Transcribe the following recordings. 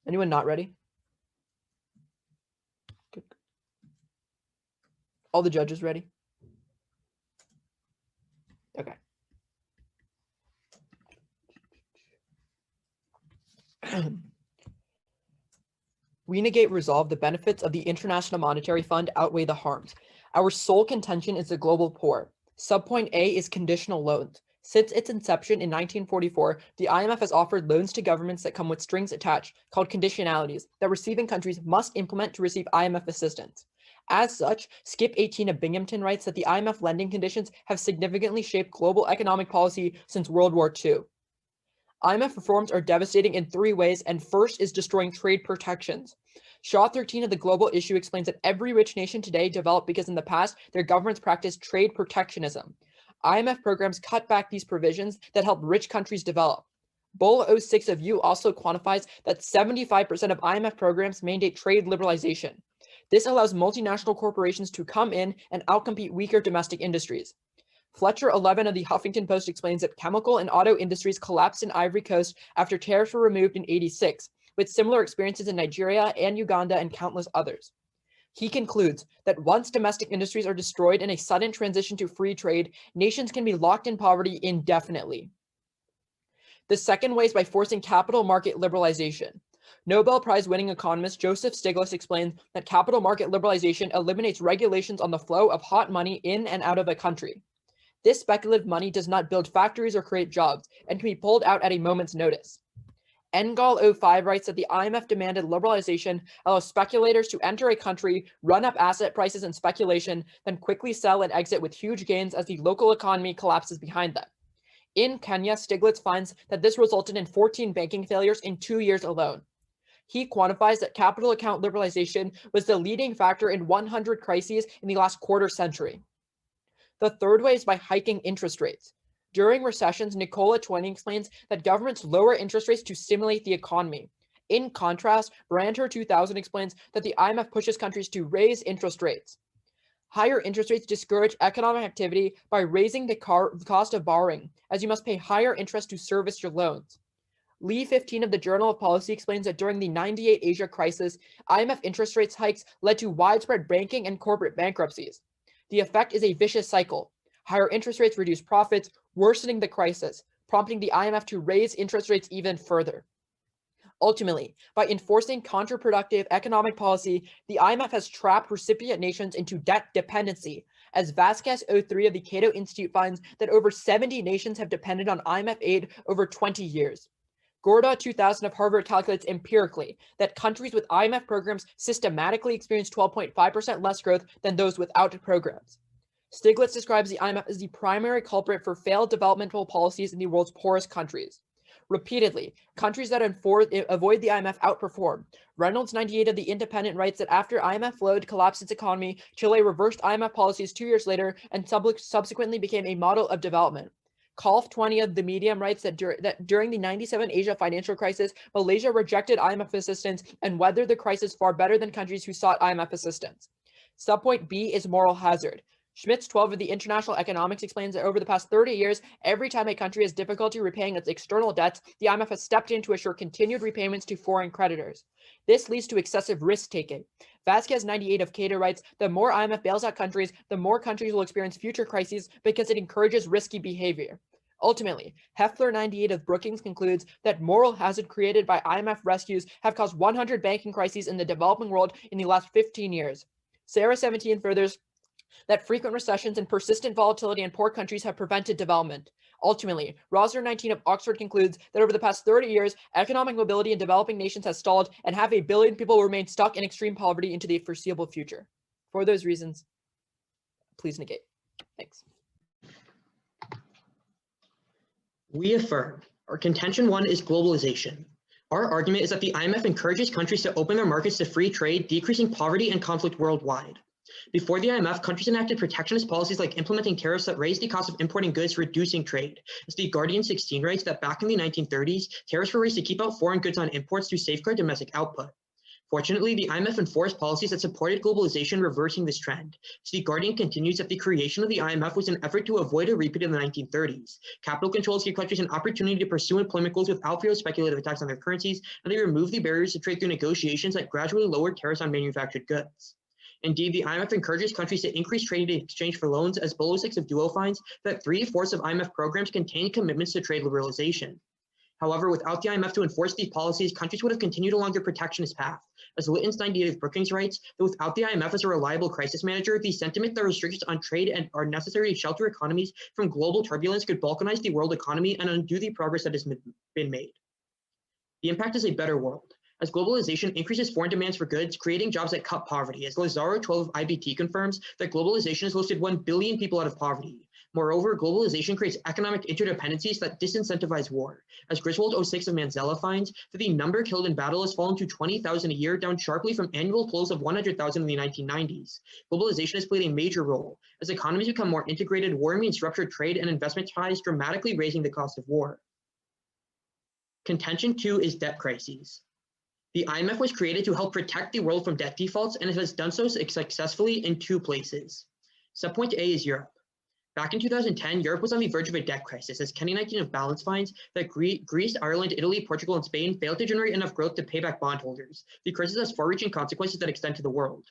Anyone not ready? Good. All the judges ready? Okay. We negate resolve the benefits of the International Monetary Fund outweigh the harms. Our sole contention is the global poor. Subpoint A is conditional loans. Since its inception in 1944, the IMF has offered loans to governments that come with strings attached, called conditionalities, that receiving countries must implement to receive IMF assistance. As such, Skip 18 of Binghamton writes that the IMF lending conditions have significantly shaped global economic policy since World War II. IMF reforms are devastating in three ways, and first is destroying trade protections. Shaw 13 of the Global Issue explains that every rich nation today developed because in the past their governments practiced trade protectionism. IMF programs cut back these provisions that help rich countries develop. Bull 06 of U also quantifies that 75% of IMF programs mandate trade liberalization. This allows multinational corporations to come in and outcompete weaker domestic industries. Fletcher 11 of the Huffington Post explains that chemical and auto industries collapsed in Ivory Coast after tariffs were removed in '86, with similar experiences in Nigeria and Uganda and countless others. He concludes that once domestic industries are destroyed in a sudden transition to free trade, nations can be locked in poverty indefinitely. The second way is by forcing capital market liberalization. Nobel Prize winning economist Joseph Stiglitz explains that capital market liberalization eliminates regulations on the flow of hot money in and out of a country. This speculative money does not build factories or create jobs and can be pulled out at a moment's notice. Engel 05 writes that the IMF demanded liberalization allows speculators to enter a country, run up asset prices and speculation, then quickly sell and exit with huge gains as the local economy collapses behind them. In Kenya, Stiglitz finds that this resulted in 14 banking failures in 2 years alone. He quantifies that capital account liberalization was the leading factor in 100 crises in the last quarter century. The third way is by hiking interest rates. During recessions, Nicola Twining explains that governments lower interest rates to stimulate the economy. In contrast, Branter 2000 explains that the IMF pushes countries to raise interest rates. Higher interest rates discourage economic activity by raising the cost of borrowing, as you must pay higher interest to service your loans. Lee 15 of the Journal of Policy explains that during the '98 Asia crisis, IMF interest rates hikes led to widespread banking and corporate bankruptcies. The effect is a vicious cycle. Higher interest rates reduce profits, worsening the crisis, prompting the IMF to raise interest rates even further. Ultimately, by enforcing counterproductive economic policy, the IMF has trapped recipient nations into debt dependency, as Vasquez 03 of the Cato Institute finds that over 70 nations have depended on IMF aid over 20 years. Gorda 2000 of Harvard calculates empirically that countries with IMF programs systematically experience 12.5% less growth than those without programs. Stiglitz describes the IMF as the primary culprit for failed developmental policies in the world's poorest countries. Repeatedly, countries that avoid the IMF outperform. Reynolds 98 of the Independent writes that after IMF flowed collapsed its economy, Chile reversed IMF policies 2 years later and subsequently became a model of development. Kolf 20 of the Medium writes that during the '97 Asia financial crisis, Malaysia rejected IMF assistance and weathered the crisis far better than countries who sought IMF assistance. Subpoint B is moral hazard. Schmitz 12 of the International Economics explains that over the past 30 years, every time a country has difficulty repaying its external debts, the IMF has stepped in to assure continued repayments to foreign creditors. This leads to excessive risk-taking. Vasquez 98 of Cato writes, the more IMF bails out countries, the more countries will experience future crises because it encourages risky behavior. Ultimately, Heffler 98 of Brookings concludes that moral hazard created by IMF rescues have caused 100 banking crises in the developing world in the last 15 years. Sarah 17 furthers that frequent recessions and persistent volatility in poor countries have prevented development. Ultimately, Rosner 19 of Oxford concludes that over the past 30 years, economic mobility in developing nations has stalled and half a billion people will remain stuck in extreme poverty into the foreseeable future. For those reasons, please negate. Thanks. We affirm. Our contention 1 is globalization. Our argument is that the IMF encourages countries to open their markets to free trade, decreasing poverty and conflict worldwide. Before the IMF, countries enacted protectionist policies like implementing tariffs that raised the cost of importing goods, reducing trade. As the Guardian 16 writes that back in the 1930s, tariffs were raised to keep out foreign goods on imports to safeguard domestic output. Fortunately, the IMF enforced policies that supported globalization, reversing this trend. So the Guardian continues that the creation of the IMF was an effort to avoid a repeat of the 1930s. Capital controls gave countries an opportunity to pursue employment goals without fear of speculative attacks on their currencies, and they removed the barriers to trade through negotiations that gradually lowered tariffs on manufactured goods. Indeed, the IMF encourages countries to increase trade in exchange for loans, as Below 6 of Duo finds that 3/4 of IMF programs contain commitments to trade liberalization. However, without the IMF to enforce these policies, countries would have continued along their protectionist path. As Litton's 98 of Brookings writes, that without the IMF as a reliable crisis manager, the sentiment that restrictions on trade and are necessary to shelter economies from global turbulence could balkanize the world economy and undo the progress that has been made. The impact is a better world. As globalization increases foreign demands for goods, creating jobs that cut poverty, as Lazaro 12 of IBT confirms that globalization has lifted 1 billion people out of poverty. Moreover, globalization creates economic interdependencies that disincentivize war, as Griswold 06 of Manzella finds that the number killed in battle has fallen to 20,000 a year, down sharply from annual totals of 100,000 in the 1990s. Globalization has played a major role. As economies become more integrated, war means ruptured trade and investment ties, dramatically raising the cost of war. Contention 2 is debt crises. The IMF was created to help protect the world from debt defaults, and it has done so successfully in 2 places. Subpoint A is Europe. Back in 2010, Europe was on the verge of a debt crisis, as Kenny 19 of Balance finds that Greece, Ireland, Italy, Portugal, and Spain failed to generate enough growth to pay back bondholders. The crisis has far-reaching consequences that extend to the world.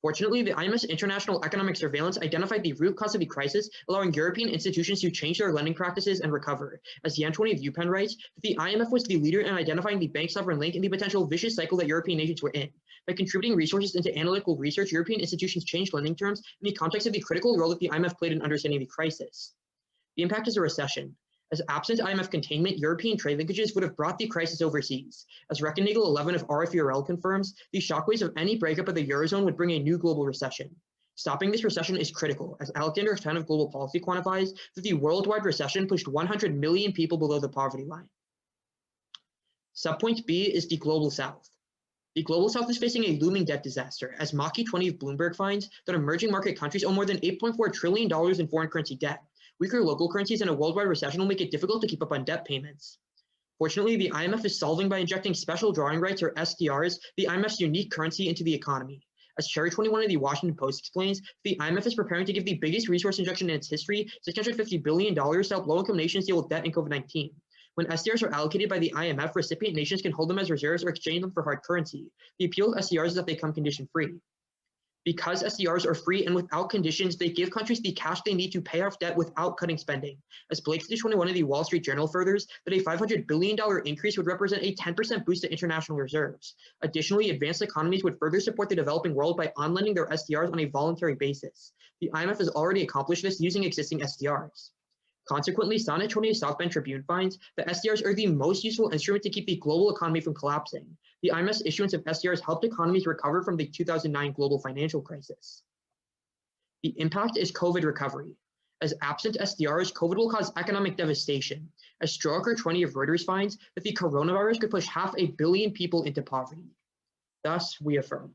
Fortunately, the IMF's international economic surveillance identified the root cause of the crisis, allowing European institutions to change their lending practices and recover. As Yan 20 of UPenn writes, the IMF was the leader in identifying the bank-sovereign link and the potential vicious cycle that European nations were in. By contributing resources into analytical research, European institutions changed lending terms in the context of the critical role that the IMF played in understanding the crisis. The impact is a recession. As absent IMF containment, European trade linkages would have brought the crisis overseas. As Reckernagel 11 of RFDs confirms, the shockwaves of any breakup of the Eurozone would bring a new global recession. Stopping this recession is critical, as Alexander 10 of Global Policy quantifies that the worldwide recession pushed 100 million people below the poverty line. Subpoint B is the Global South. The Global South is facing a looming debt disaster, as Maki 20 of Bloomberg finds that emerging market countries owe more than $8.4 trillion in foreign currency debt. Weaker local currencies and a worldwide recession will make it difficult to keep up on debt payments. Fortunately, the IMF is solving by injecting special drawing rights, or SDRs, the IMF's unique currency, into the economy. As Cherry 21 of the Washington Post explains, the IMF is preparing to give the biggest resource injection in its history, $650 billion, to help low-income nations deal with debt and COVID-19. When SDRs are allocated by the IMF, recipient nations can hold them as reserves or exchange them for hard currency. The appeal of SDRs is that they come condition-free. Because SDRs are free and without conditions, they give countries the cash they need to pay off debt without cutting spending. As Blake 21 of the Wall Street Journal furthers, that a $500 billion increase would represent a 10% boost to international reserves. Additionally, advanced economies would further support the developing world by on-lending their SDRs on a voluntary basis. The IMF has already accomplished this using existing SDRs. Consequently, Sonnet 20 of South Bend Tribune finds that SDRs are the most useful instrument to keep the global economy from collapsing. The IMF's issuance of SDRs helped economies recover from the 2009 global financial crisis. The impact is COVID recovery. As absent SDRs, COVID will cause economic devastation. As Stroker 20 of Reuters finds that the coronavirus could push 500 million people into poverty. Thus, we affirm.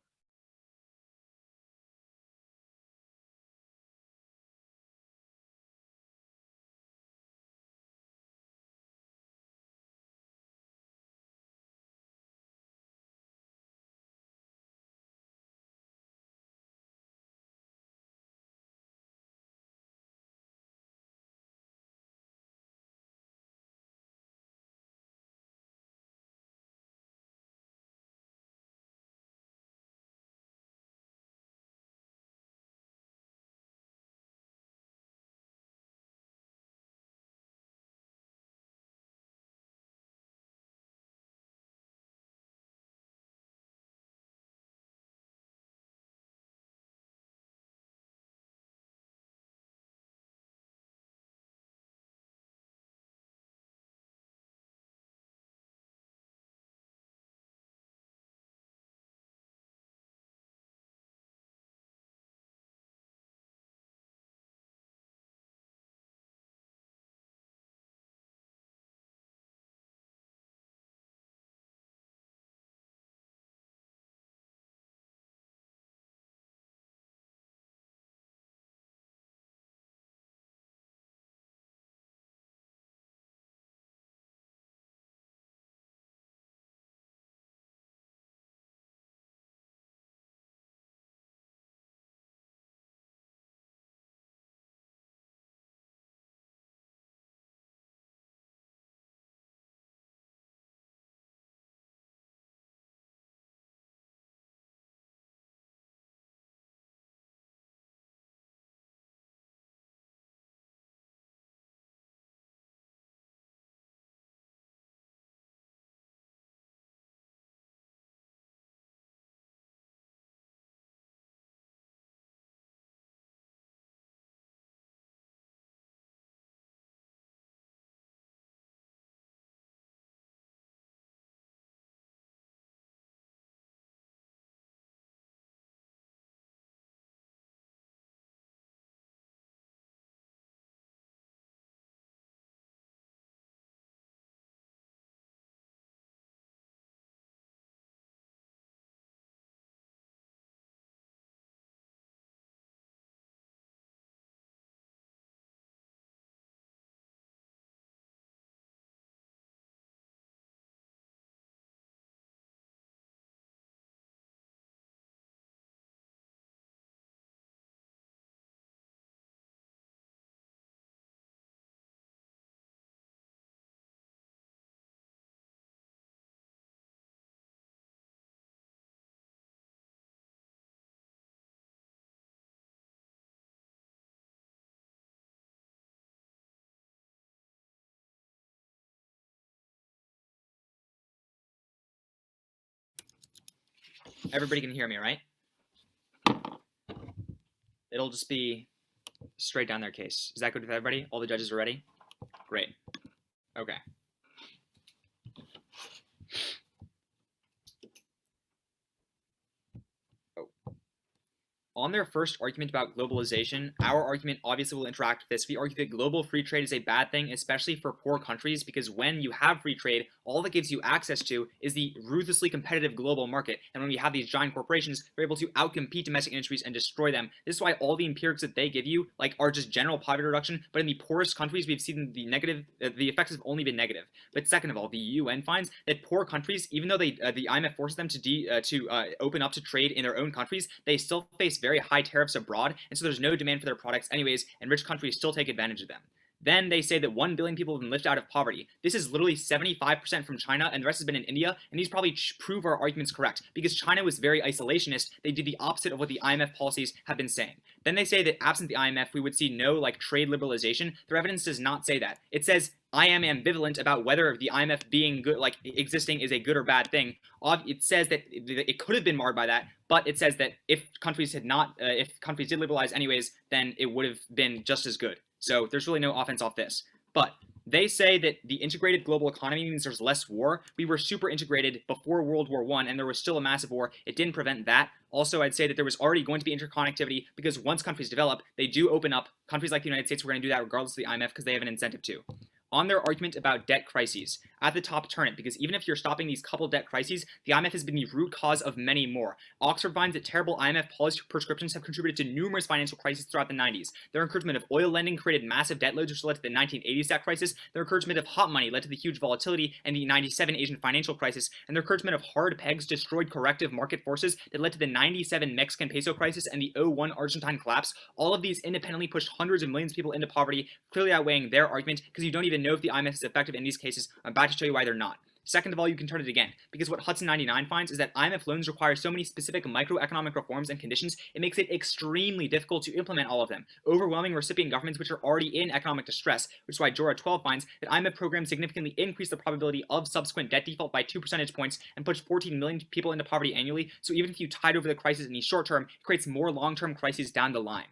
Everybody can hear me, right? It'll just be straight down their case. Is that good with everybody? All the judges are ready? Great. Okay. On their first argument about globalization, our argument obviously will interact with this. We argue that global free trade is a bad thing, especially for poor countries, because when you have free trade, all that gives you access to is the ruthlessly competitive global market. And when we have these giant corporations, they're able to outcompete domestic industries and destroy them. This is why all the empirics that they give you are just general poverty reduction, but in the poorest countries, we've seen the effects have only been negative. But second of all, the UN finds that poor countries, even though the IMF forces them to open up to trade in their own countries, they still face very high tariffs abroad, and so there's no demand for their products anyways, and rich countries still take advantage of them. Then they say that 1 billion people have been lifted out of poverty. This is literally 75% from China, and the rest has been in India, and these probably prove our arguments correct, because China was very isolationist. They did the opposite of what the IMF policies have been saying. Then they say that absent the IMF, we would see no trade liberalization. Their evidence does not say that. It says, I am ambivalent about whether the IMF being good, existing, is a good or bad thing. It says that it could have been marred by that, but it says that if countries did liberalize anyways, then it would have been just as good. So there's really no offense off this. But they say that the integrated global economy means there's less war. We were super integrated before World War I, and there was still a massive war. It didn't prevent that. Also, I'd say that there was already going to be interconnectivity, because once countries develop, they do open up. Countries like the United States were going to do that regardless of the IMF, because they have an incentive to. On their argument about debt crises, at the top turn it, because even if you're stopping these couple debt crises, the IMF has been the root cause of many more. Oxford finds that terrible IMF policy prescriptions have contributed to numerous financial crises throughout the 90s. Their encouragement of oil lending created massive debt loads, which led to the 1980s debt crisis. Their encouragement of hot money led to the huge volatility and the 97 Asian financial crisis. And their encouragement of hard pegs destroyed corrective market forces that led to the 97 Mexican peso crisis and the 01 Argentine collapse. All of these independently pushed hundreds of millions of people into poverty, clearly outweighing their argument, because you don't even know if the IMF is effective in these cases. I'm about to show you why they're not. Second of all, you can turn it again, because what Hudson 99 finds is that IMF loans require so many specific microeconomic reforms and conditions, it makes it extremely difficult to implement all of them. Overwhelming recipient governments which are already in economic distress, which is why Jora 12 finds that IMF programs significantly increase the probability of subsequent debt default by 2 percentage points and push 14 million people into poverty annually. So even if you tide over the crisis in the short term, it creates more long-term crises down the line.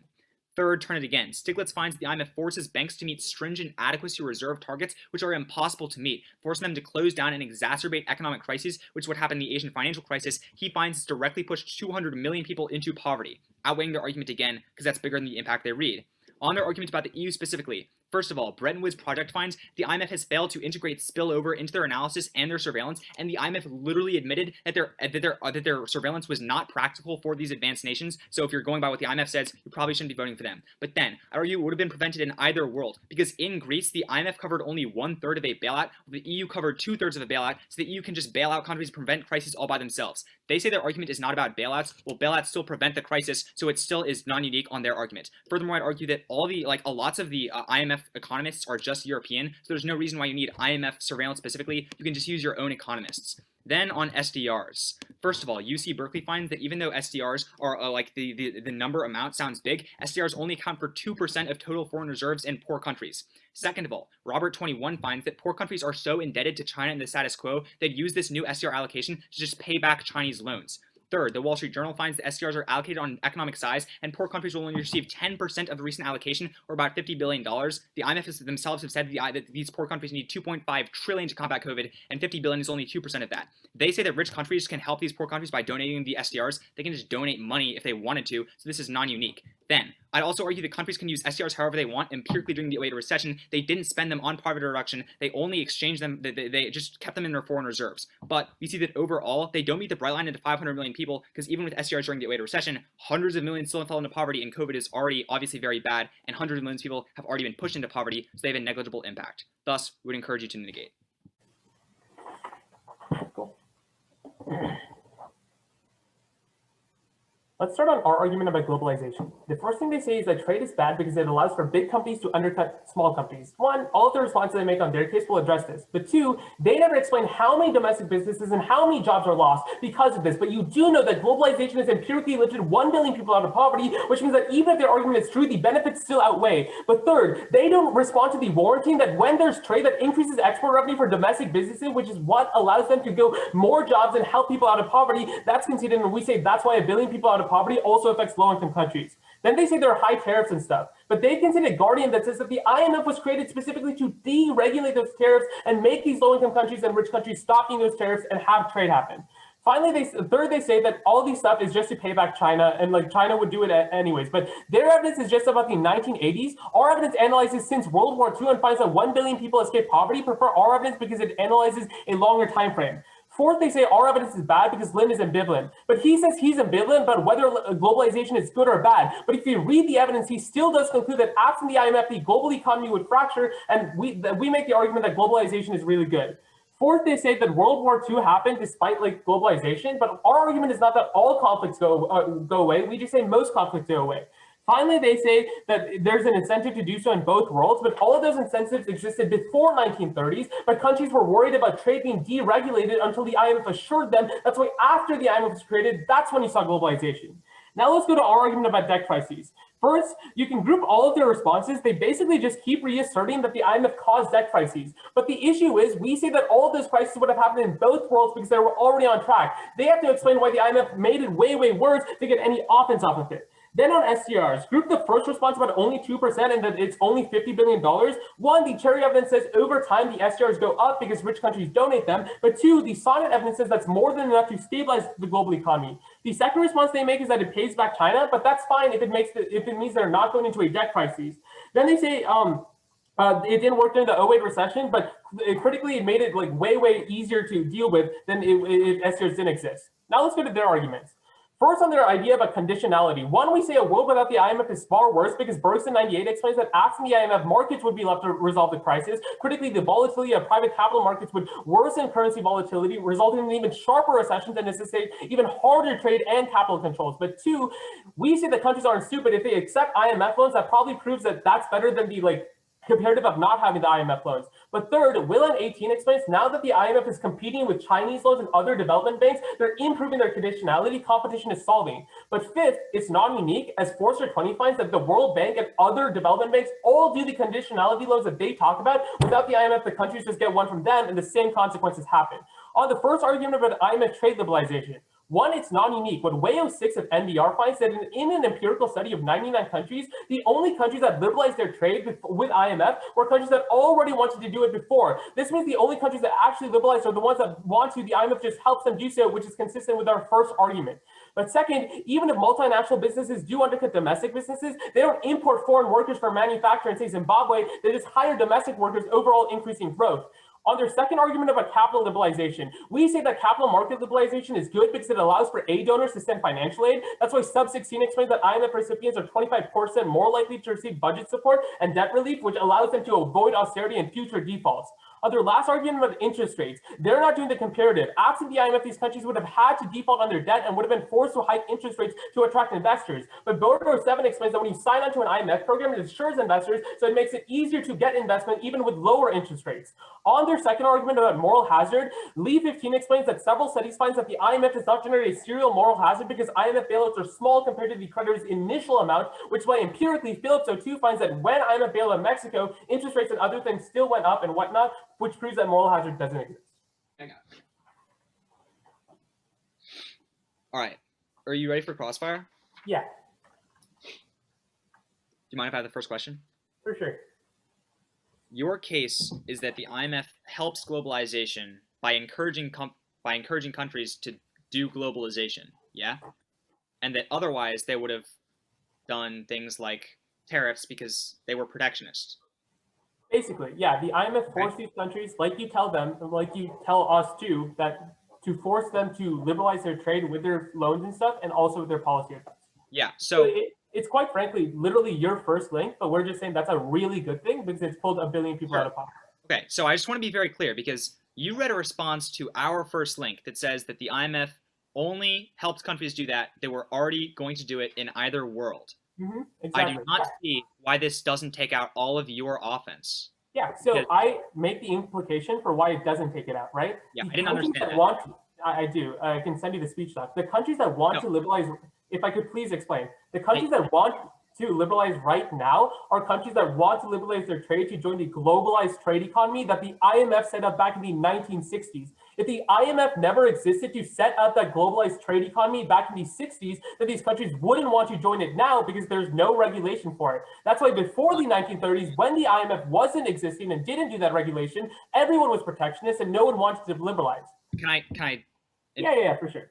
Third, turn it again. Stiglitz finds the IMF forces banks to meet stringent adequacy reserve targets, which are impossible to meet, forcing them to close down and exacerbate economic crises, which would happen in the Asian financial crisis. He finds it's directly pushed 200 million people into poverty, outweighing their argument again, because that's bigger than the impact they read. On their argument about the EU specifically, first of all, Bretton Woods Project finds the IMF has failed to integrate spillover into their analysis and their surveillance, and the IMF literally admitted that their surveillance was not practical for these advanced nations. So if you're going by what the IMF says, you probably shouldn't be voting for them. But then, I argue it would have been prevented in either world, because in Greece, the IMF covered only 1/3 of a bailout, while the EU covered 2/3 of a bailout, so the EU can just bail out countries and prevent crises all by themselves. They say their argument is not about bailouts. Well, bailouts still prevent the crisis, so it still is non-unique on their argument. Furthermore, I'd argue that lots of the IMF economists are just European, so there's no reason why you need IMF surveillance specifically. You can just use your own economists. Then on SDRs. First of all, UC Berkeley finds that even though SDRs are the number amount sounds big, SDRs only account for 2% of total foreign reserves in poor countries. Second of all, Robert 21 finds that poor countries are so indebted to China and the status quo that use this new SDR allocation to just pay back Chinese loans. Third, the Wall Street Journal finds that SDRs are allocated on economic size, and poor countries will only receive 10% of the recent allocation, or about $50 billion. The IMF themselves have said that these poor countries need $2.5 trillion to combat COVID, and $50 billion is only 2% of that. They say that rich countries can help these poor countries by donating the SDRs. They can just donate money if they wanted to, so this is non-unique. Then, I'd also argue that countries can use SDRs however they want empirically during the 08 recession. They didn't spend them on poverty reduction. They only exchanged them. They just kept them in their foreign reserves. But we see that overall, they don't meet the bright line into 500 million people, because even with SDRs during the 08 recession, hundreds of millions still fell into poverty, and COVID is already obviously very bad, and hundreds of millions of people have already been pushed into poverty, so they have a negligible impact. Thus, we would encourage you to negate. Cool. Let's start on our argument about globalization. The first thing they say is that trade is bad because it allows for big companies to undercut small companies. One, all of the responses they make on their case will address this. But two, they never explain how many domestic businesses and how many jobs are lost because of this. But you do know that globalization has empirically lifted 1 billion people out of poverty, which means that even if their argument is true, the benefits still outweigh. But third, they don't respond to the warranting that when there's trade that increases export revenue for domestic businesses, which is what allows them to go more jobs and help people out of poverty, that's conceded. And we say that's why 1 billion people out of poverty also affects low-income countries. Then they say there are high tariffs and stuff, but they've considered Guardian that says that the IMF was created specifically to deregulate those tariffs and make these low-income countries and rich countries stop those tariffs and have trade happen. Finally, they say that all these stuff is just to pay back China, and like China would do it anyways. But their evidence is just about the 1980s. Our evidence analyzes since World War II and finds that 1 billion people escape poverty. Prefer our evidence because it analyzes a longer time frame. Fourth, they say our evidence is bad because Lin is ambivalent. But he says he's ambivalent about whether globalization is good or bad. But if you read the evidence, he still does conclude that absent the IMF, the global economy would fracture, and we make the argument that globalization is really good. Fourth, they say that World War II happened despite like globalization, but our argument is not that all conflicts go away. We just say most conflicts go away. Finally, they say that there's an incentive to do so in both worlds, but all of those incentives existed before 1930s, but countries were worried about trade being deregulated until the IMF assured them. That's why after the IMF was created, that's when you saw globalization. Now let's go to our argument about debt crises. First, you can group all of their responses. They basically just keep reasserting that the IMF caused debt crises. But the issue is, we say that all of those crises would have happened in both worlds because they were already on track. They have to explain why the IMF made it way, way worse to get any offense off of it. Then on SCRs, group the first response about only 2% and that it's only $50 billion. One, the cherry evidence says over time the SCRs go up because rich countries donate them. But two, the sonnet evidence says that's more than enough to stabilize the global economy. The second response they make is that it pays back China, but that's fine if it means they're not going into a debt crisis. Then they say it didn't work during the 08 recession, but critically it made it like way, way easier to deal with than if SCRs didn't exist. Now let's go to their arguments. First, on their idea about conditionality. One, we say a world without the IMF is far worse because Bergson 98 explains that absent the IMF, markets would be left to resolve the crisis. Critically, the volatility of private capital markets would worsen currency volatility, resulting in even sharper recessions and necessitate even harder trade and capital controls. But two, we say that countries aren't stupid. If they accept IMF loans, that probably proves that that's better than the comparative of not having the IMF loans. But third, Willan 18 explains now that the IMF is competing with Chinese loans and other development banks, they're improving their conditionality, competition is solving. But fifth, it's not unique, as Forster 20 finds that the World Bank and other development banks all do the conditionality loans that they talk about. Without the IMF, the countries just get one from them and the same consequences happen. On the first argument about IMF trade liberalization, one, it's non-unique. What WAYO 6 of NBR finds that in an empirical study of 99 countries, the only countries that liberalized their trade with IMF were countries that already wanted to do it before. This means the only countries that actually liberalized are the ones that want to. The IMF just helps them do so, which is consistent with our first argument. But second, even if multinational businesses do undercut domestic businesses, they don't import foreign workers for manufacturing, say Zimbabwe, they just hire domestic workers, overall increasing growth. On their second argument about capital liberalization, we say that capital market liberalization is good because it allows for aid donors to send financial aid. That's why sub 16 explains that IMF recipients are 25% more likely to receive budget support and debt relief, which allows them to avoid austerity and future defaults. On their last argument about interest rates, they're not doing the comparative. Absent the IMF, these countries would have had to default on their debt and would have been forced to hike interest rates to attract investors. But Bordeaux 7 explains that when you sign onto an IMF program, it assures investors, so it makes it easier to get investment even with lower interest rates. On their second argument about moral hazard, Lee 15 explains that several studies find that the IMF does not generate a serial moral hazard because IMF bailouts are small compared to the creditor's initial amount, which by empirically Phillips 02 finds that when IMF bailed out Mexico, interest rates and other things still went up and whatnot, which proves that moral hazard doesn't exist. All right. Are you ready for crossfire? Yeah. Do you mind if I have the first question? For sure. Your case is that the IMF helps globalization by encouraging countries to do globalization, yeah? And that otherwise they would have done things like tariffs because they were protectionist. Basically, yeah, the IMF forced these countries, like you tell them, like you tell us too, that to force them to liberalize their trade with their loans and stuff, and also with their policy advice. Yeah, so it's quite frankly, literally your first link, but we're just saying that's a really good thing because it's pulled 1 billion people out of poverty. Okay, so I just want to be very clear because you read a response to our first link that says that the IMF only helps countries do that were already going to do it in either world. Exactly. I do not see why this doesn't take out all of your offense. Yeah, so I make the implication for why it doesn't take it out, right? Yeah, The I didn't countries understand that that. want to, I do. I can send you the speech doc. The countries that want to liberalize, if I could please explain, the countries that want to liberalize right now are countries that want to liberalize their trade to join the globalized trade economy that the IMF set up back in the 1960s. If the IMF never existed to set up that globalized trade economy back in the 60s, then these countries wouldn't want to join it now because there's no regulation for it. That's why before the 1930s, when the IMF wasn't existing and didn't do that regulation, everyone was protectionist and no one wanted to liberalize. Can I? Yeah, for sure.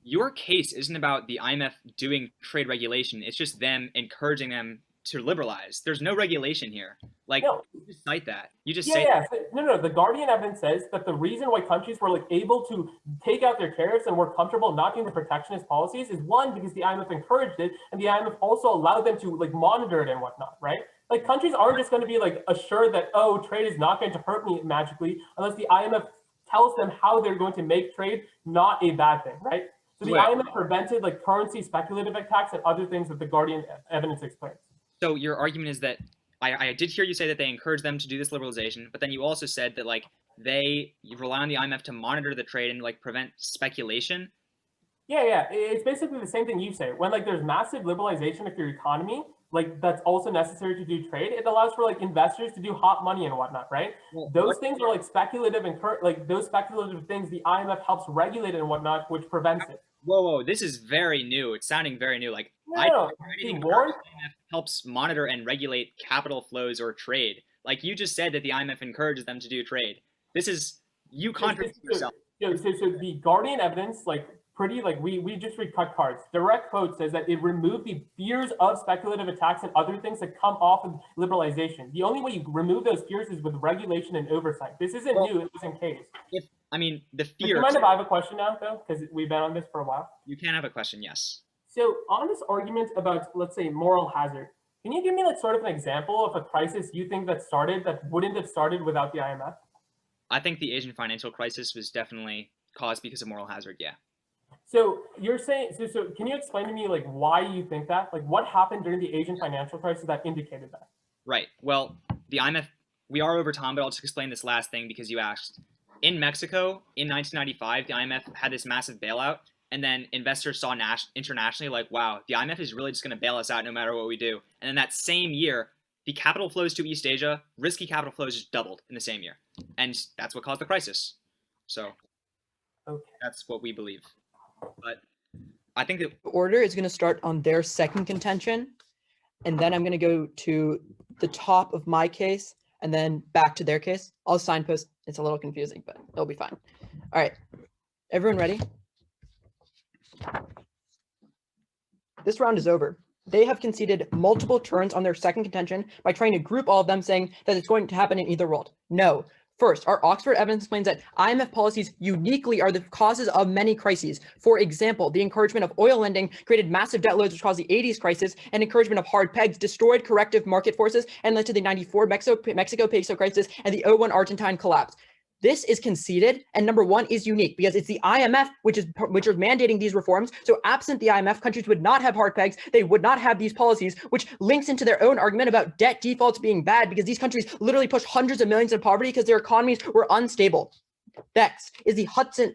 Your case isn't about the IMF doing trade regulation. It's just them encouraging them to liberalize. There's no regulation here. Like, no. You just cite that. You just say no. The Guardian evidence says that the reason why countries were able to take out their tariffs and were comfortable not doing the protectionist policies is one, because the IMF encouraged it, and the IMF also allowed them to monitor it and whatnot, right? Like, countries aren't just going to be assured that, oh, trade is not going to hurt me magically unless the IMF tells them how they're going to make trade not a bad thing, right? So the IMF prevented currency speculative attacks and other things that the Guardian evidence explains. So your argument is that I did hear you say that they encouraged them to do this liberalization, but then you also said that they rely on the IMF to monitor the trade and prevent speculation. Yeah. It's basically the same thing you say. When there's massive liberalization of your economy, that's also necessary to do trade. It allows for investors to do hot money and whatnot, right? Well, those things are speculative and those speculative things the IMF helps regulate and whatnot, which prevents it. Whoa! This is very new. It's sounding very new. No. IMF helps monitor and regulate capital flows or trade. You just said that the IMF encourages them to do trade. This is you contradict yourself. So the Guardian evidence, we just read cut cards. Direct quote says that it removed the fears of speculative attacks and other things that come off of liberalization. The only way you remove those fears is with regulation and oversight. This isn't new. It was in case. The fear. Do you mind if I have a question now, though? Because we've been on this for a while. You can have a question, yes. So on this argument about, let's say, moral hazard, can you give me sort of an example of a crisis you think that wouldn't have started without the IMF? I think the Asian financial crisis was definitely caused because of moral hazard, yeah. So you're saying, so can you explain to me why you think that? What happened during the Asian financial crisis that indicated that? Right. Well, the IMF, we are over time, but I'll just explain this last thing because you asked. In Mexico, in 1995, the IMF had this massive bailout, and then investors saw internationally wow, the IMF is really just going to bail us out no matter what we do. And then that same year, the capital flows to East Asia, risky capital flows just doubled in the same year. And that's what caused the crisis. So That's what we believe. But I think that the order is going to start on their second contention, and then I'm going to go to the top of my case, and then back to their case. I'll signpost. It's a little confusing, but it'll be fine. All right. Everyone ready? This round is over. They have conceded multiple turns on their second contention by trying to group all of them, saying that it's going to happen in either world. No. First, our Oxford evidence explains that IMF policies uniquely are the causes of many crises. For example, the encouragement of oil lending created massive debt loads, which caused the 80s crisis, and encouragement of hard pegs destroyed corrective market forces and led to the 94 Mexico peso crisis and the 01 Argentine collapse. This is conceded, and number one is unique because it's the IMF which is mandating these reforms. So absent the IMF, countries would not have hard pegs. They would not have these policies, which links into their own argument about debt defaults being bad because these countries literally pushed hundreds of millions in poverty because their economies were unstable. Next is the Hudson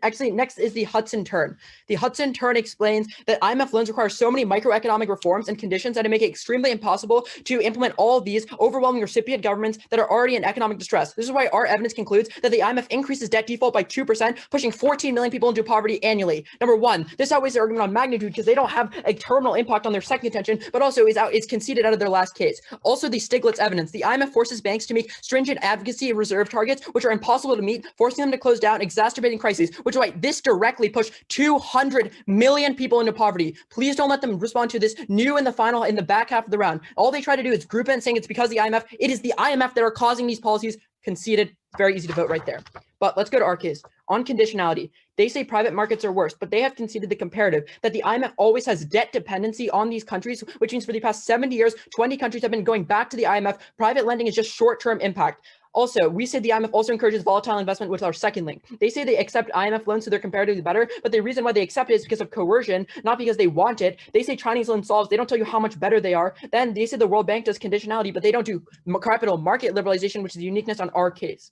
turn. The Hudson turn explains that IMF loans require so many microeconomic reforms and conditions that it make it extremely impossible to implement all of these, overwhelming recipient governments that are already in economic distress. This is why our evidence concludes that the IMF increases debt default by 2%, pushing 14 million people into poverty annually. Number one, this outweighs their argument on magnitude because they don't have a terminal impact on their second contention, but also is conceded out of their last case. Also, the Stiglitz evidence. The IMF forces banks to make stringent advocacy and reserve targets, which are impossible to meet, forcing them to close down, exacerbating crises, which is why this directly pushed 200 million people into poverty. Please don't let them respond to this new in the back half of the round. All they try to do is group it and saying it's because of the IMF. It is the IMF that are causing these policies. Conceded. Very easy to vote right there. But let's go to our case. On conditionality, they say private markets are worse, but they have conceded the comparative that the IMF always has debt dependency on these countries, which means for the past 70 years, 20 countries have been going back to the IMF. Private lending is just short-term impact. Also, we say the IMF also encourages volatile investment with our second link. They say they accept IMF loans so they're comparatively better, but the reason why they accept it is because of coercion, not because they want it. They say Chinese loan solves, they don't tell you how much better they are. Then they say the World Bank does conditionality, but they don't do capital market liberalization, which is the uniqueness on our case.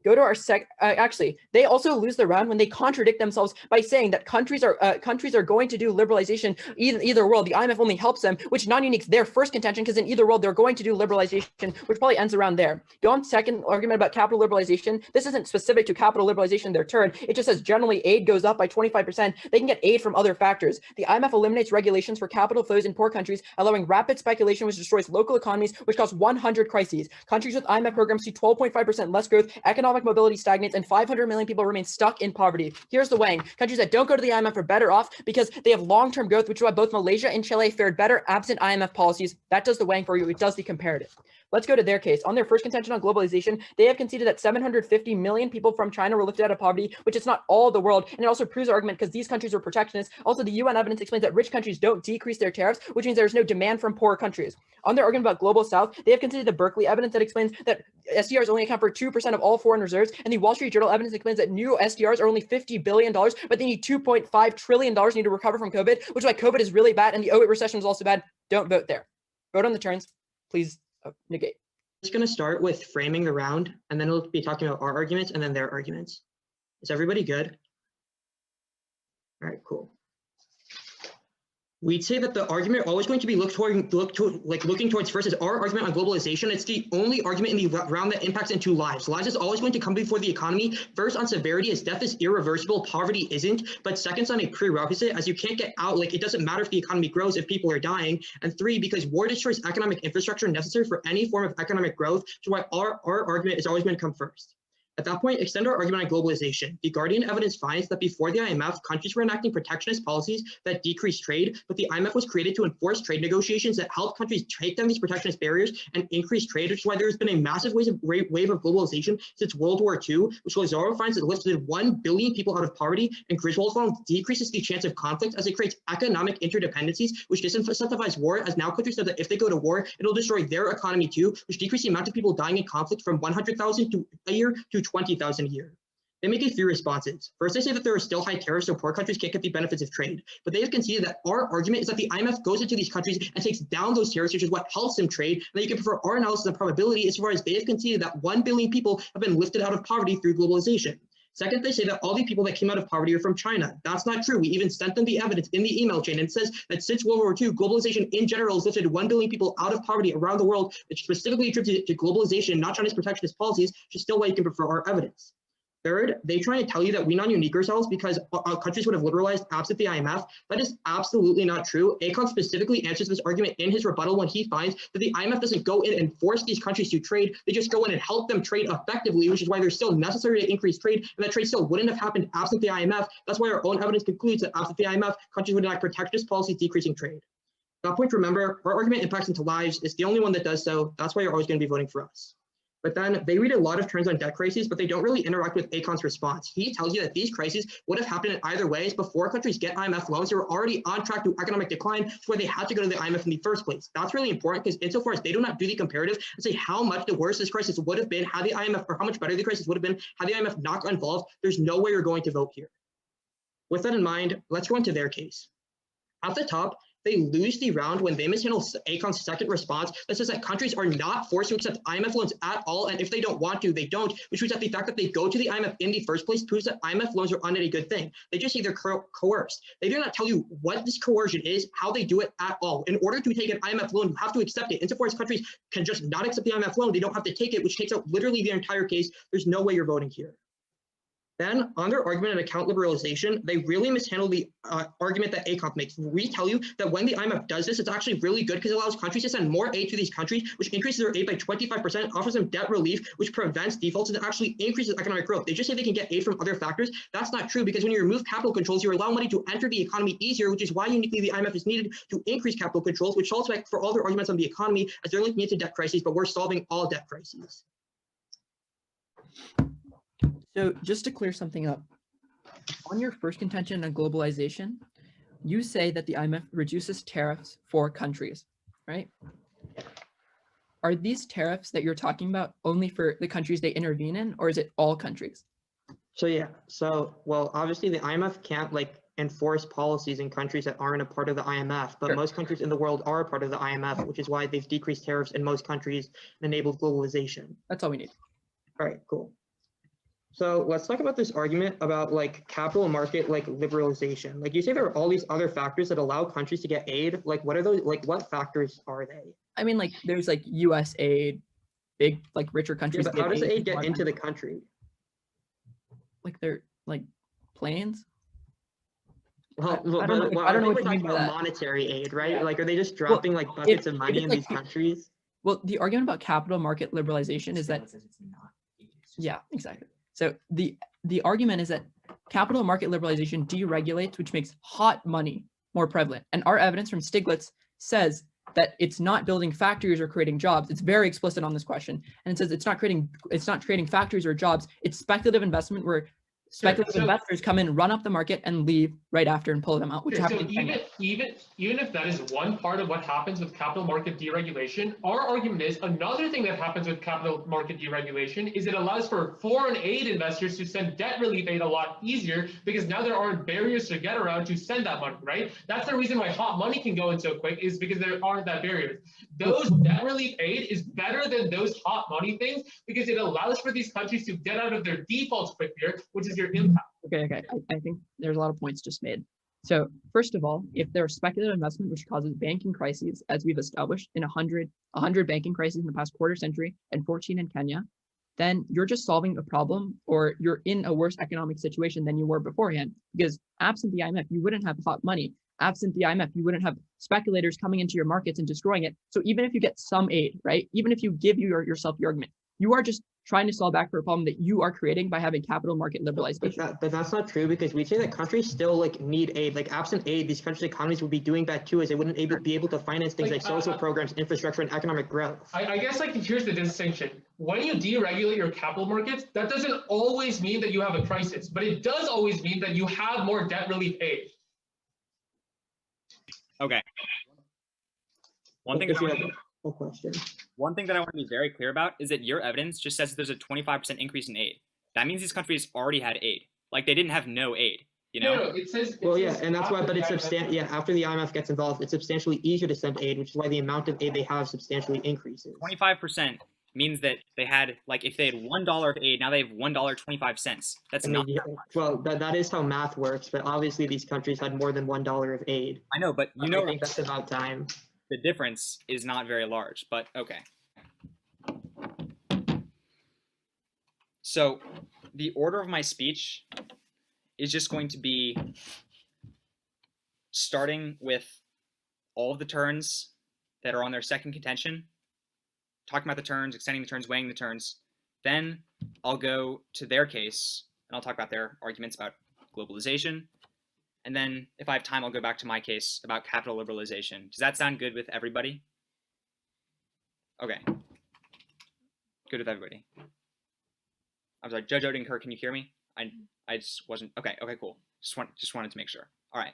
Go to our actually, they also lose the round when they contradict themselves by saying that countries are going to do liberalization in either world. The IMF only helps them, which non-unique's their first contention, because in either world they're going to do liberalization, which probably ends around there. Go on second argument about capital liberalization. This isn't specific to capital liberalization, their turn. It just says generally aid goes up by 25%. They can get aid from other factors. The IMF eliminates regulations for capital flows in poor countries, allowing rapid speculation, which destroys local economies, which cause 100 crises. Countries with IMF programs see 12.5% less growth, economic mobility stagnates, and 500 million people remain stuck in poverty. Here's the weighing. Countries that don't go to the IMF are better off because they have long-term growth, which is why both Malaysia and Chile fared better absent IMF policies. That does the weighing for you. It does the comparative. Let's go to their case. On their first contention on globalization, they have conceded that 750 million people from China were lifted out of poverty, which is not all the world. And it also proves our argument because these countries were protectionists. Also, the UN evidence explains that rich countries don't decrease their tariffs, which means there's no demand from poorer countries. On their argument about global south, they have conceded the Berkeley evidence that explains that SDRs only account for 2% of all foreign reserves, and the Wall Street Journal evidence explains that new SDRs are only $50 billion, but they need $2.5 trillion need to recover from COVID, which is why COVID is really bad and the 08 recession was also bad. Don't vote there. Vote on the turns. Please negate. I'm just going to start with framing the round, and then we'll be talking about our arguments and then their arguments. Is everybody good? All right, cool. We'd say that the argument always going to be looking towards first is our argument on globalization. It's the only argument in the round that impacts into lives. Lives is always going to come before the economy. First on severity, as death is irreversible, poverty isn't. But second's on a prerequisite, as you can't get out. Like, it doesn't matter if the economy grows if people are dying. And three, because war destroys economic infrastructure necessary for any form of economic growth, which is why our argument is always going to come first. At that point, extend our argument on globalization. The Guardian evidence finds that before the IMF, countries were enacting protectionist policies that decreased trade, but the IMF was created to enforce trade negotiations that help countries take down these protectionist barriers and increase trade, which is why there's been a massive wave of globalization since World War II, which Lazaro finds that lifted 1 billion people out of poverty, and Griswold found decreases the chance of conflict as it creates economic interdependencies, which disincentivize war, as now countries know that if they go to war, it'll destroy their economy too, which decreases the amount of people dying in conflict from 100,000 a year to 20,000 a year. They make a few responses. First, they say that there are still high tariffs, so poor countries can't get the benefits of trade. But they have conceded that our argument is that the IMF goes into these countries and takes down those tariffs, which is what helps them trade. And then you can prefer our analysis of probability as far as they have conceded that 1 billion people have been lifted out of poverty through globalization. Second, they say that all the people that came out of poverty are from China. That's not true. We even sent them the evidence in the email chain, and it says that since World War II, globalization in general has lifted 1 billion people out of poverty around the world, which specifically attributed to globalization, not China's protectionist policies, which is still why you can prefer our evidence. Third, they try to tell you that we non-unique ourselves because countries would have liberalized absent the IMF. That is absolutely not true. Akon specifically answers this argument in his rebuttal when he finds that the IMF doesn't go in and force these countries to trade. They just go in and help them trade effectively, which is why they're still necessary to increase trade, and that trade still wouldn't have happened absent the IMF. That's why our own evidence concludes that absent the IMF, countries would enact protectionist policies decreasing trade. At that point, remember, our argument impacts into lives. It's the only one that does so. That's why you're always going to be voting for us. But then they read a lot of turns on debt crises, but they don't really interact with Akon's response. He tells you that these crises would have happened in either ways. Before countries get IMF loans, they were already on track to economic decline, where they had to go to the IMF in the first place. That's really important because insofar as they do not do the comparative and say how much the worse this crisis would have been had the IMF, or how much better the crisis would have been had the IMF not got involved, there's no way you're going to vote here. With that in mind, let's go into their case. At the top, they lose the round when they mishandle Akon's second response that says that countries are not forced to accept IMF loans at all, and if they don't want to, they don't, which means that the fact that they go to the IMF in the first place proves that IMF loans are not a good thing. They just say they're coerced. They do not tell you what this coercion is, how they do it at all. In order to take an IMF loan, you have to accept it. Insofar as countries can just not accept the IMF loan, they don't have to take it, which takes out literally the entire case. There's no way you're voting here. Then, on their argument on account liberalization, they really mishandle the argument that Akon makes. We tell you that when the IMF does this, it's actually really good because it allows countries to send more aid to these countries, which increases their aid by 25%, offers them debt relief, which prevents defaults, and actually increases economic growth. They just say they can get aid from other factors. That's not true, because when you remove capital controls, you allow money to enter the economy easier, which is why uniquely the IMF is needed to increase capital controls, which solves for all their arguments on the economy, as they're linking it to debt crises, but we're solving all debt crises. So just to clear something up, on your first contention on globalization, you say that the IMF reduces tariffs for countries, right? are these tariffs that you're talking about only for the countries they intervene in, or is it all countries? So yeah, well, obviously the IMF can't like enforce policies in countries that aren't a part of the IMF, but Sure. most countries in the world are a part of the IMF, which is why they've decreased tariffs in most countries and enabled globalization. That's all we need. All right, cool. So let's talk about this argument about like capital market like liberalization. Like you say there are all these other factors that allow countries to get aid. Like what are those, like what factors are they? I mean, like there's like US aid, big like richer Yeah, countries. but get how does the aid from get our into the country. country? Like they're like planes? Well, I don't know. well, I don't know think what we're you talking mean by about that. monetary aid, right? Yeah. Like are they just dropping like buckets of money it's in like these countries? Well, the argument about capital market liberalization is that yeah, exactly. So the argument is that capital market liberalization deregulates, which makes hot money more prevalent. And our evidence from Stiglitz says that it's not building factories or creating jobs. It's very explicit on this question. And it says it's not creating factories or jobs. It's speculative investment where speculative investors come in, run up the market, and leave right after and pull them out, which So happens in Kenya. even if that is one part of what happens with capital market deregulation, our argument is another thing that happens with capital market deregulation is it allows for foreign aid investors to send debt relief aid a lot easier because now there aren't barriers to get around to send that money, right? That's the reason why hot money can go in so quick is because there aren't that barriers. Those debt relief aid is better than those hot money things because it allows for these countries to get out of their defaults quicker, which is your impact. Okay. I think there's a lot of points just made. So first of all, if there's speculative investment which causes banking crises, as we've established in 100 banking crises in the past quarter century and 14 in Kenya, then you're just solving a problem or you're in a worse economic situation than you were beforehand. Because absent the IMF, you wouldn't have hot money. Absent the IMF, you wouldn't have speculators coming into your markets and destroying it. So even if you get some aid, right? Even if you give yourself your argument, you are just trying to solve back for a problem that you are creating by having capital market liberalization. But that's not true because we say that countries still like need aid. Like absent aid, these countries' economies would be doing bad too, as they wouldn't be able to finance things like social programs, infrastructure, and economic growth. I guess like here's the distinction. When you deregulate your capital markets, that doesn't always mean that you have a crisis, but it does always mean that you have more debt relief aid. Okay. One thing that I want to be very clear about is that your evidence just says that there's a 25% increase in aid. That means these countries already had aid. Like they didn't have no aid, you know? No, it says. Well, yeah, and that's why, but it's substantial. Yeah, after the IMF gets involved, it's substantially easier to send aid, which is why the amount of aid they have substantially increases. 25% means that they had, like, if they had $1 of aid, now they have $1.25. That's not that much. Well, that is how math works, but obviously these countries had more than $1 of aid. I know, but you know, I think that's about time. The difference is not very large, but okay. So the order of my speech is just going to be starting with all of the turns that are on their second contention, talking about the turns, extending the turns, weighing the turns. Then I'll go to their case and I'll talk about their arguments about globalization. And then if I have time, I'll go back to my case about capital liberalization. Does that sound good with everybody? Okay. Good with everybody. I'm sorry, Judge Odenkirk, can you hear me? I just wasn't, okay, cool. Just wanted to make sure. All right.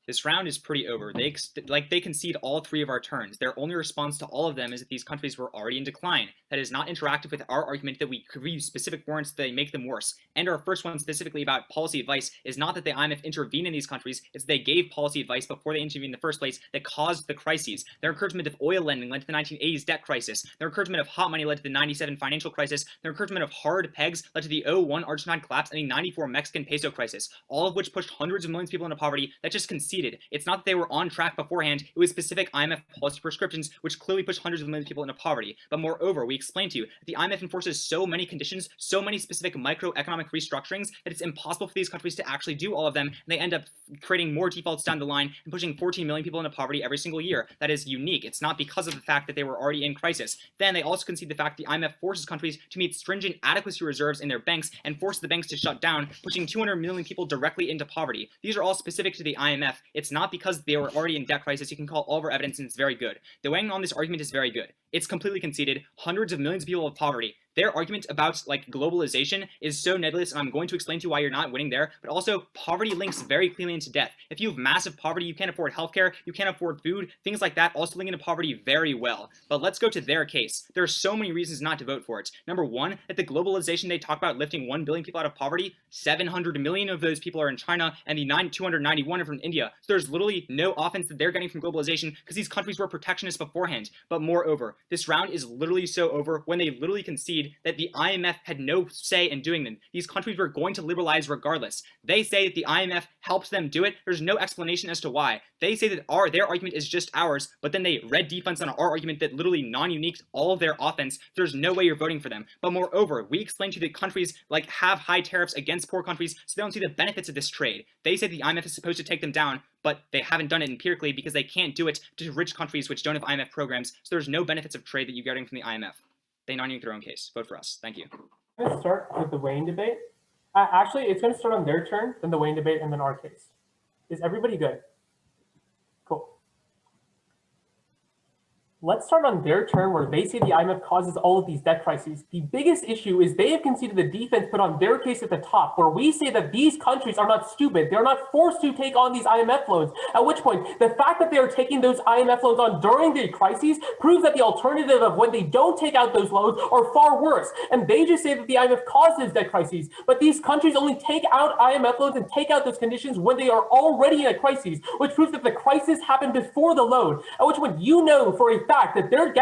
This round is pretty over. They concede all three of our turns. Their only response to all of them is that these countries were already in decline. That is not interactive with our argument that we could use specific warrants that make them worse. And our first one specifically about policy advice is not that the IMF intervened in these countries, it's they gave policy advice before they intervened in the first place that caused the crises. Their encouragement of oil lending led to the 1980s debt crisis. Their encouragement of hot money led to the 97 financial crisis. Their encouragement of hard pegs led to the 01 Argentine collapse and the 94 Mexican peso crisis, all of which pushed hundreds of millions of people into poverty. That just conceded. It's not that they were on track beforehand, it was specific IMF policy prescriptions which clearly pushed hundreds of millions of people into poverty. But moreover, we explained to you that the IMF enforces so many conditions, so many specific microeconomic restructurings that it's impossible for these countries to actually do all of them, and they end up creating more defaults down the line and pushing 14 million people into poverty every single year. That is unique. It's not because of the fact that they were already in crisis. Then they also concede the fact the IMF forces countries to meet stringent adequacy reserves in their banks and forces the banks to shut down, pushing 200 million people directly into poverty. These are all specific to the IMF. It's not because they were already in debt crisis. You can call all of our evidence and it's very good. The weighing on this argument is very good. It's completely conceded. Hundreds of millions of people of poverty. their argument about like globalization is so nebulous, and I'm going to explain to you why you're not winning there, but also poverty links very clearly into death. If you have massive poverty, you can't afford healthcare, you can't afford food, things like that also link into poverty very well. But let's go to their case. There are so many reasons not to vote for it. Number one, that the globalization they talk about lifting 1 billion people out of poverty, 700 million of those people are in China, and the 291 are from India. So there's literally no offense that they're getting from globalization because these countries were protectionist beforehand. But moreover, this round is literally so over when they literally concede that the IMF had no say in doing them. These countries were going to liberalize regardless. They say that the IMF helped them do it. There's no explanation as to why. They say that their argument is just ours, but then they red defense on our argument that literally non-unique all of their offense. There's no way you're voting for them. But moreover, we explain to the countries like have high tariffs against poor countries so they don't see the benefits of this trade. They say the IMF is supposed to take them down, but they haven't done it empirically because they can't do it to rich countries which don't have IMF programs. So there's no benefits of trade that you're getting from the IMF. They non-unique their own case. Vote for us. Thank you. I'm going to start with the weighing debate. Actually, it's going to start on their turn, then the weighing debate, and then our case. Is everybody good? Cool. Let's start on their turn where they say the IMF causes all of these debt crises. The biggest issue is they have conceded the defense put on their case at the top, where we say that these countries are not stupid. They're not forced to take on these IMF loans, at which point the fact that they are taking those IMF loans on during the crises proves that the alternative of when they don't take out those loans are far worse. And they just say that the IMF causes debt crises, but these countries only take out IMF loans and take out those conditions when they are already in a crisis, which proves that the crisis happened before the loan, at which point you know for a fact that their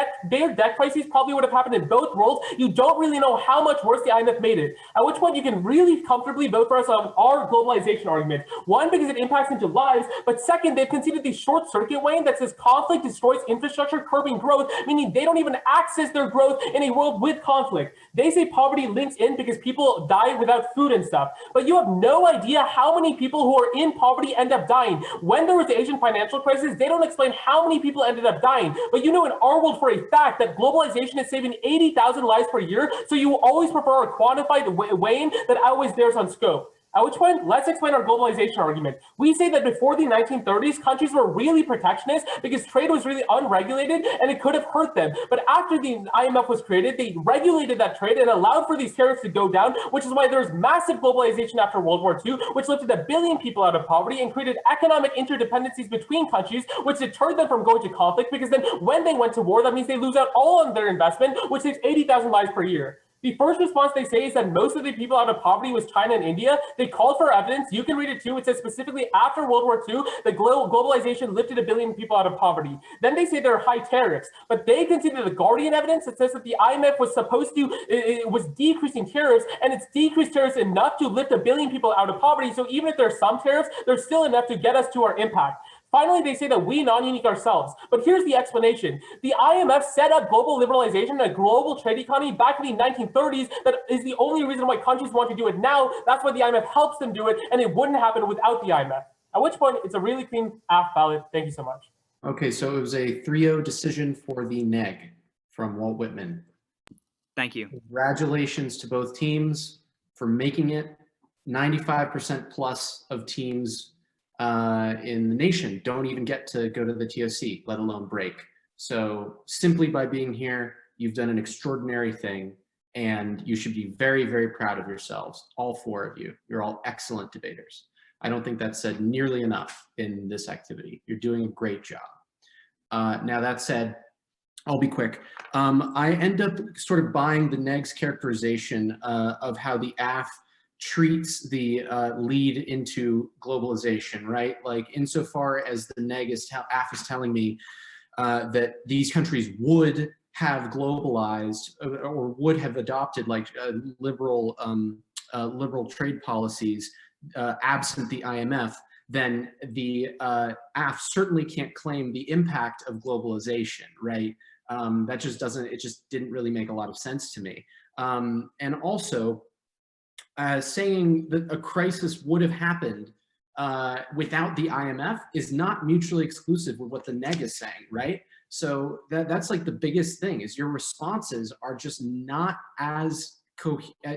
debt crises probably would have happened in both worlds. You don't really know how much worse the IMF made it, at which point you can really comfortably vote for us on our globalization argument. One, because it impacts into lives, but second, they've conceded the short circuit weighing that says conflict destroys infrastructure, curbing growth, meaning they don't even access their growth in a world with conflict. They say poverty links in because people die without food and stuff, but you have no idea how many people who are in poverty end up dying. When there was the Asian financial crisis, they don't explain how many people ended up dying, but you know in our world for a fact that globalization is saving 80,000 lives per year, so you always prefer a quantified weighing that outweighs theirs on scope. At which point, let's explain our globalization argument. We say that before the 1930s, countries were really protectionist because trade was really unregulated and it could have hurt them. But after the IMF was created, they regulated that trade and allowed for these tariffs to go down, which is why there's massive globalization after World War II, which lifted 1 billion people out of poverty and created economic interdependencies between countries, which deterred them from going to conflict, because then when they went to war, that means they lose out all of their investment, which saves 80,000 lives per year. The first response they say is that most of the people out of poverty was China and India. They called for evidence. You can read it too. It says specifically after World War II, the globalization lifted 1 billion people out of poverty. Then they say there are high tariffs, but they consider the Guardian evidence that says that the IMF was supposed to, it was decreasing tariffs, and it's decreased tariffs enough to lift 1 billion people out of poverty. So even if there's some tariffs, there's still enough to get us to our impact. Finally, they say that we non-unique ourselves. But here's the explanation. The IMF set up global liberalization and a global trade economy back in the 1930s. That is the only reason why countries want to do it now. That's why the IMF helps them do it, and it wouldn't happen without the IMF. At which point, it's a really clean AF ballot. Thank you so much. Okay, so it was a 3-0 decision for the neg from Walt Whitman. Thank you. Congratulations to both teams for making it. 95% plus of teams in the nation don't even get to go to the TOC, let alone break. So simply by being here, you've done an extraordinary thing, and you should be very, very proud of yourselves, all 4 of you. You're all excellent debaters. I don't think that's said nearly enough in this activity. You're doing a great job. Now that said, I'll be quick. I end up sort of buying the neg's characterization of how the AF treats the lead into globalization, right? Like insofar as the neg is AF is telling me that these countries would have globalized or would have adopted like liberal trade policies absent the IMF, then the AF certainly can't claim the impact of globalization, right? That just doesn't, it just didn't really make a lot of sense to me. And also, saying that a crisis would have happened without the IMF is not mutually exclusive with what the neg is saying, right? So that's like the biggest thing is your responses are just not as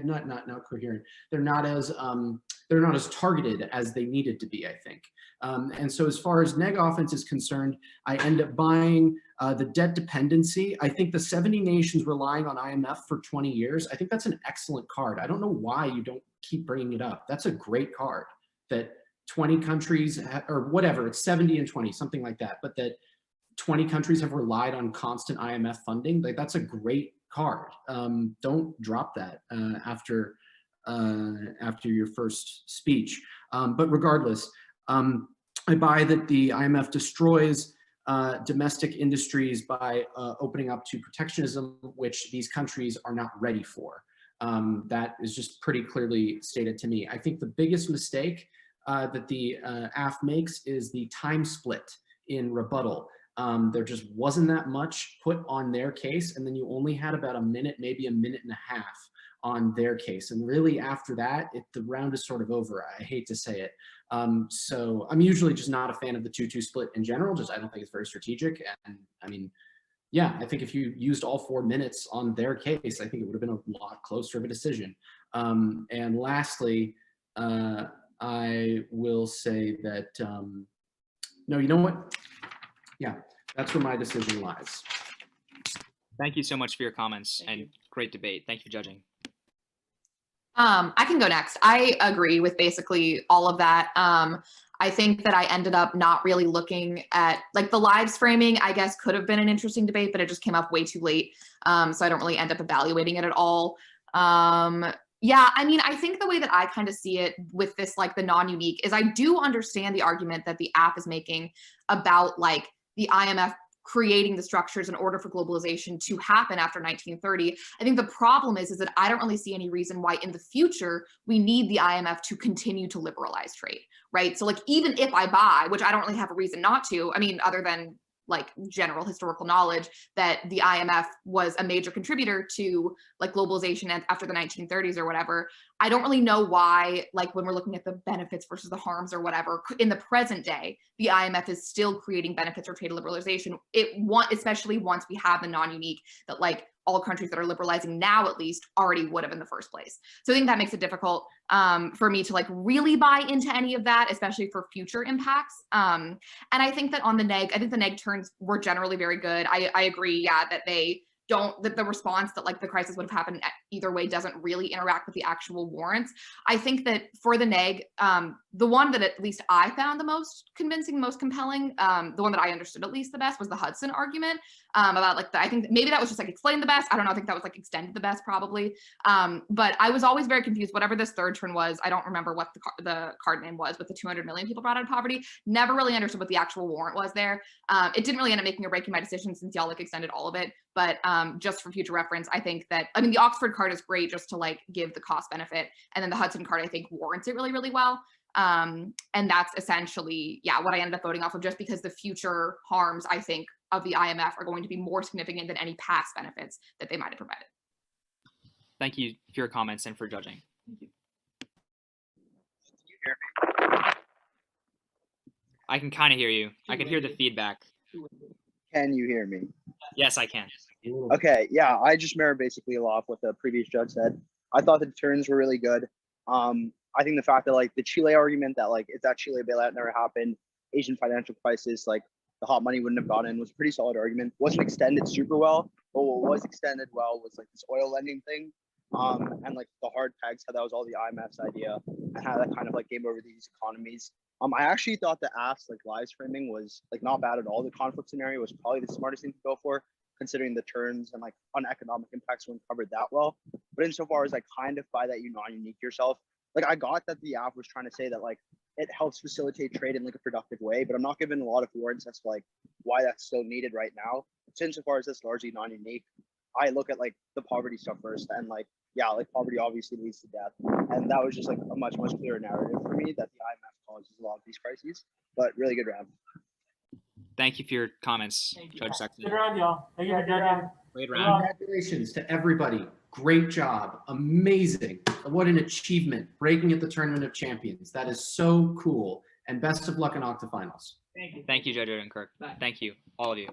not coherent. They're not as targeted as they needed to be, I think. And so as far as neg offense is concerned, I end up buying The debt dependency, I think the 70 nations relying on IMF for 20 years, I think that's an excellent card. I don't know why you don't keep bringing it up. That's a great card that 20 countries, or whatever, it's 70 and 20, something like that, but that 20 countries have relied on constant IMF funding. Like, that's a great card. Don't drop that after your first speech. But regardless, I buy that the IMF destroys domestic industries by opening up to protectionism, which these countries are not ready for. That is just pretty clearly stated to me. I think the biggest mistake that the AF makes is the time split in rebuttal. There just wasn't that much put on their case, and then you only had about a minute, maybe a minute and a half on their case. And really after that, the round is sort of over. I hate to say it. So I'm usually just not a fan of the 2-2 split in general, just I don't think it's very strategic. And I mean, yeah, I think if you used all 4 minutes on their case, I think it would have been a lot closer of a decision. And lastly, I will say that, no, you know what? Yeah, that's where my decision lies. Thank you so much for your comments and great debate. Thank you for judging. I can go next. I agree with basically all of that. I think that I ended up not really looking at, like, the lives framing, I guess, could have been an interesting debate, but it just came up way too late. So I don't really end up evaluating it at all. Yeah, I mean, I think the way that I kind of see it with this, like, the non-unique, is I do understand the argument that the app is making about, like, the IMF creating the structures in order for globalization to happen after 1930. I think the problem is that I don't really see any reason why in the future we need the IMF to continue to liberalize trade, right? So, like, even if I buy, which I don't really have a reason not to, I mean, other than like general historical knowledge that the IMF was a major contributor to, like, globalization after the 1930s or whatever, I don't really know why, like, when we're looking at the benefits versus the harms or whatever, in the present day, the IMF is still creating benefits for trade liberalization. Especially once we have the non-unique that, like, all countries that are liberalizing now at least already would have in the first place. So I think that makes it difficult for me to, like, really buy into any of that, especially for future impacts. And I think that on the neg, I think the neg turns were generally very good. I agree, yeah, that the response that, like, the crisis would have happened either way doesn't really interact with the actual warrants. I think that for the neg, the one that at least I found the most convincing, most compelling, the one that I understood at least the best was the Hudson argument about, like, I think maybe that was just, like, explained the best. I don't know. I think that was, like, extended the best probably. But I was always very confused. Whatever this third turn was, I don't remember what the card name was, but the 200 million people brought out of poverty. Never really understood what the actual warrant was there. It didn't really end up making or breaking my decision since y'all, like, extended all of it. But just for future reference, I think that, I mean, the Oxford card is great just to, like, give the cost benefit. And then the Hudson card, I think, warrants it really, really well. And that's essentially, yeah, what I ended up voting off of, just because the future harms, I think, of the IMF are going to be more significant than any past benefits that they might have provided. Thank you for your comments and for judging. Thank you. I can kind of hear you. I can hear the feedback. Can you hear me? Yes, I can. Okay, yeah, I just mirror basically a lot of what the previous judge said. I thought the turns were really good. I think the fact that, like, the Chile argument that, like, if that Chile bailout never happened, Asian financial crisis, like, the hot money wouldn't have gone in, was a pretty solid argument. Wasn't extended super well, but what was extended well was, like, this oil lending thing. And, like, the hard pegs, how that was all the IMF's idea, and how that kind of, like, gave over these economies. I actually thought the AF's, like, lives framing was, like, not bad at all. The conflict scenario was probably the smartest thing to go for, considering the turns and, like, uneconomic impacts weren't covered that well. But insofar as I kind of buy that you non-unique yourself, like, I got that the AF was trying to say that, like, it helps facilitate trade in, like, a productive way, but I'm not given a lot of warrants as to, like, why that's still needed right now. So insofar as that's largely non-unique, I look at, like, the poverty stuff first, and, like, yeah, like, poverty obviously leads to death, and that was just, like, a much clearer narrative for me that the IMF causes a lot of these crises. But really good round. Thank you for your comments, Judge Sexton. Good round, y'all. Thank you for judging. Great round. Congratulations to everybody. Great job. Amazing. What an achievement. Breaking at the Tournament of Champions. That is so cool. And best of luck in octafinals. Thank you, Judge Odenkirk. Thank you, all of you.